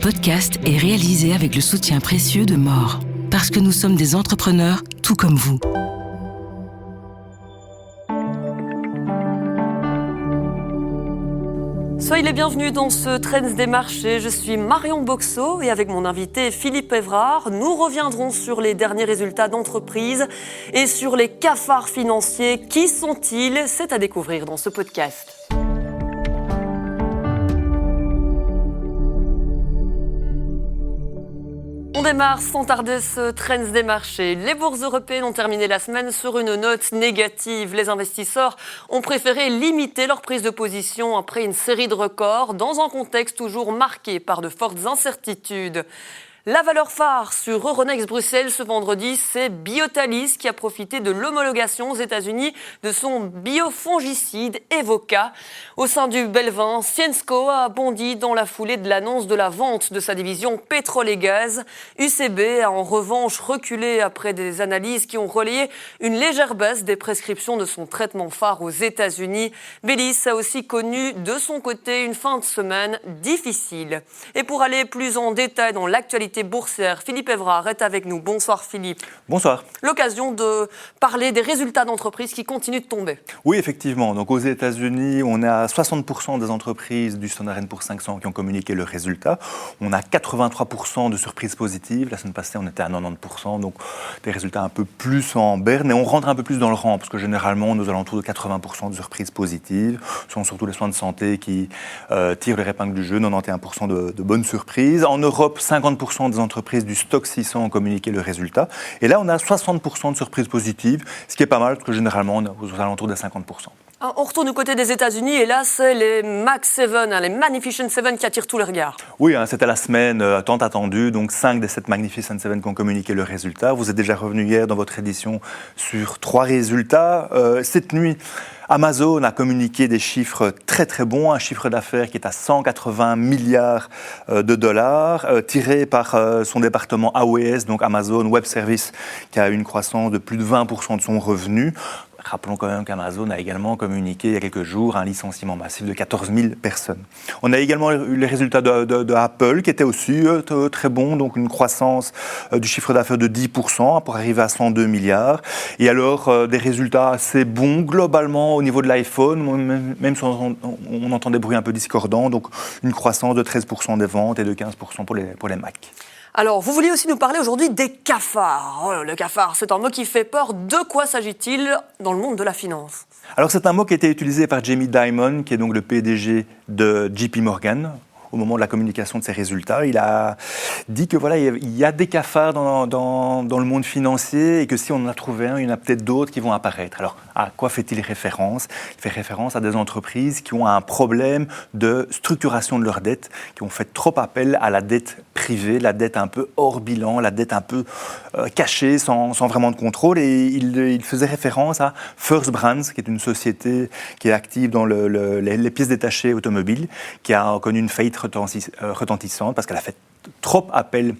podcast est réalisé avec le soutien précieux de More. Parce que nous sommes des entrepreneurs tout comme vous. Soyez les bienvenus dans ce Trends des marchés. Je suis Marion Boxo et avec mon invité Philippe Evrard, nous reviendrons sur les derniers résultats d'entreprise et sur les cafards financiers. Qui sont-ils ? C'est à découvrir dans ce podcast. On démarre sans tarder ce Trends des marchés. Les bourses européennes ont terminé la semaine sur une note négative. Les investisseurs ont préféré limiter leur prise de position après une série de records dans un contexte toujours marqué par de fortes incertitudes. La valeur phare sur Euronext Bruxelles ce vendredi, c'est Biotalis qui a profité de l'homologation aux États-Unis de son biofongicide Evoca. Au sein du Belvin, Syensqo a bondi dans la foulée de l'annonce de la vente de sa division pétrole et gaz. UCB a en revanche reculé après des analyses qui ont relayé une légère baisse des prescriptions de son traitement phare aux États-Unis. Bellis a aussi connu de son côté une fin de semaine difficile. Et pour aller plus en détail dans l'actualité boursière, Philippe Evrard est avec nous. Bonsoir Philippe. Bonsoir. L'occasion de parler des résultats d'entreprises qui continuent de tomber. Oui, effectivement. Donc aux États-Unis, on a 60% des entreprises du Standard & Poor's 500 qui ont communiqué leurs résultats. On a 83% de surprises positives. La semaine passée, on était à 90%. Donc des résultats un peu plus en berne. Et on rentre un peu plus dans le rang parce que généralement, nous alentours de 80% de surprises positives. Ce sont surtout les soins de santé qui tirent leur épingle du jeu. 91% de bonnes surprises. En Europe, 50% des entreprises du stock 600 ont communiqué le résultat. Et là, on a 60% de surprises positives, ce qui est pas mal, parce que généralement, on est aux alentours de 50%. On retourne du côté des États-Unis, et là, c'est les Mag 7, les Magnificent 7 qui attirent tous les regards. Oui, c'était la semaine tant attendue. Donc, 5 des 7 Magnificent 7 qui ont communiqué le résultat. Vous êtes déjà revenu hier dans votre édition sur 3 résultats. Cette nuit, Amazon a communiqué des chiffres très très bons, un chiffre d'affaires qui est à 180 milliards de dollars, tiré par son département AWS, donc Amazon Web Services, qui a une croissance de plus de 20% de son revenu. Rappelons quand même qu'Amazon a également communiqué il y a quelques jours un licenciement massif de 14 000 personnes. On a également eu les résultats de Apple qui étaient aussi très bons, donc une croissance du chiffre d'affaires de 10% pour arriver à 102 milliards. Et alors des résultats assez bons globalement au niveau de l'iPhone, même si on entend des bruits un peu discordants, donc une croissance de 13% des ventes et de 15% pour les Mac. Alors, vous vouliez aussi nous parler aujourd'hui des cafards. Oh, le cafard, c'est un mot qui fait peur. De quoi s'agit-il dans le monde de la finance ? Alors, c'est un mot qui a été utilisé par Jamie Dimon, qui est donc le PDG de JP Morgan. Au moment de la communication de ses résultats, il a dit que voilà, il y a des cafards dans le monde financier et que si on en a trouvé un, il y en a peut-être d'autres qui vont apparaître. Alors, à quoi fait-il référence ? Il fait référence à des entreprises qui ont un problème de structuration de leurs dettes, qui ont fait trop appel à la dette privée, la dette un peu hors bilan, la dette un peu cachée, sans vraiment de contrôle. Et il faisait référence à First Brands, qui est une société qui est active dans les pièces détachées automobiles, qui a connu une faillite retentissante parce qu'elle a fait trop appel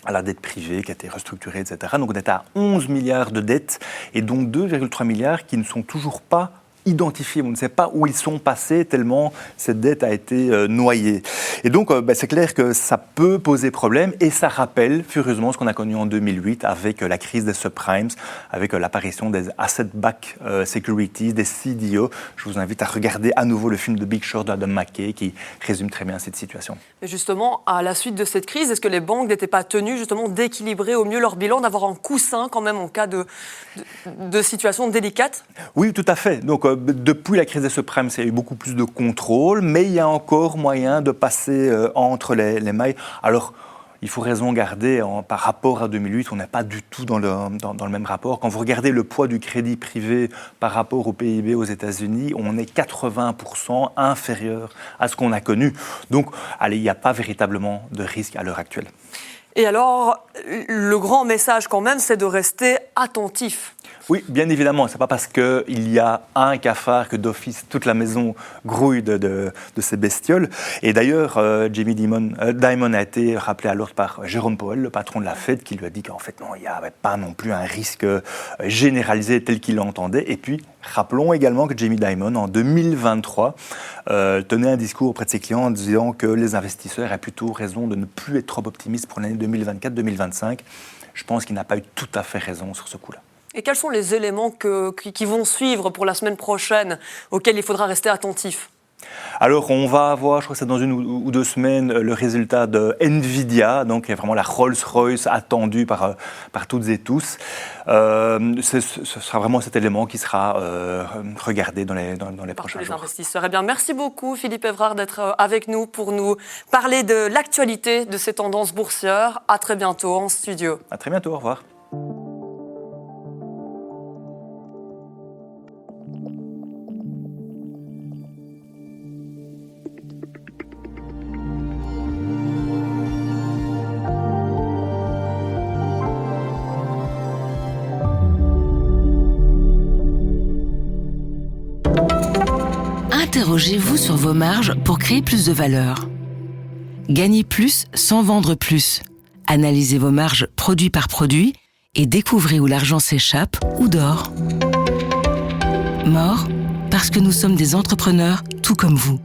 à la dette privée qui a été restructurée, etc. Donc on est à 11 milliards de dettes et donc 2,3 milliards qui ne sont toujours pas identifiés. On ne sait pas où ils sont passés tellement cette dette a été noyée. Et donc, c'est clair que ça peut poser problème et ça rappelle furieusement ce qu'on a connu en 2008 avec la crise des subprimes, avec l'apparition des asset-backed securities, des CDO. Je vous invite à regarder à nouveau le film de Big Short d'Adam McKay qui résume très bien cette situation. Et justement, à la suite de cette crise, est-ce que les banques n'étaient pas tenues justement d'équilibrer au mieux leur bilan, d'avoir un coussin quand même en cas de situation délicate ? Oui, tout à fait. Donc, depuis la crise des subprimes, il y a eu beaucoup plus de contrôle, mais il y a encore moyen de passer entre les mailles. Alors, il faut raison garder, par rapport à 2008, on n'est pas du tout dans le même rapport. Quand vous regardez le poids du crédit privé par rapport au PIB aux États-Unis, on est 80% inférieur à ce qu'on a connu. Donc, il n'y a pas véritablement de risque à l'heure actuelle. Et alors, le grand message quand même, c'est de rester attentif. Oui, bien évidemment. C'est pas parce qu'il y a un cafard que d'office toute la maison grouille de ces bestioles. Et d'ailleurs, Jamie Dimon a été rappelé à l'ordre par Jérôme Powell, le patron de la Fed, qui lui a dit qu'en fait, non, il n'y avait pas non plus un risque généralisé tel qu'il l'entendait. Et puis, rappelons également que Jamie Dimon, en 2023, tenait un discours auprès de ses clients en disant que les investisseurs aient plutôt raison de ne plus être trop optimistes pour l'année 2024-2025. Je pense qu'il n'a pas eu tout à fait raison sur ce coup-là. Et quels sont les éléments qui vont suivre pour la semaine prochaine, auxquels il faudra rester attentif ? Alors, on va avoir, je crois que c'est dans 1 ou 2 semaines, le résultat de Nvidia, donc vraiment la Rolls-Royce attendue par toutes et tous. Ce sera vraiment cet élément qui sera regardé dans les prochains jours. Investisseurs. Eh bien, merci beaucoup, Philippe Evrard, d'être avec nous pour nous parler de l'actualité de ces tendances boursières. À très bientôt en studio. À très bientôt, au revoir. Interrogez-vous sur vos marges pour créer plus de valeur. Gagnez plus sans vendre plus. Analysez vos marges produit par produit et découvrez où l'argent s'échappe ou dort. Mort, parce que nous sommes des entrepreneurs tout comme vous.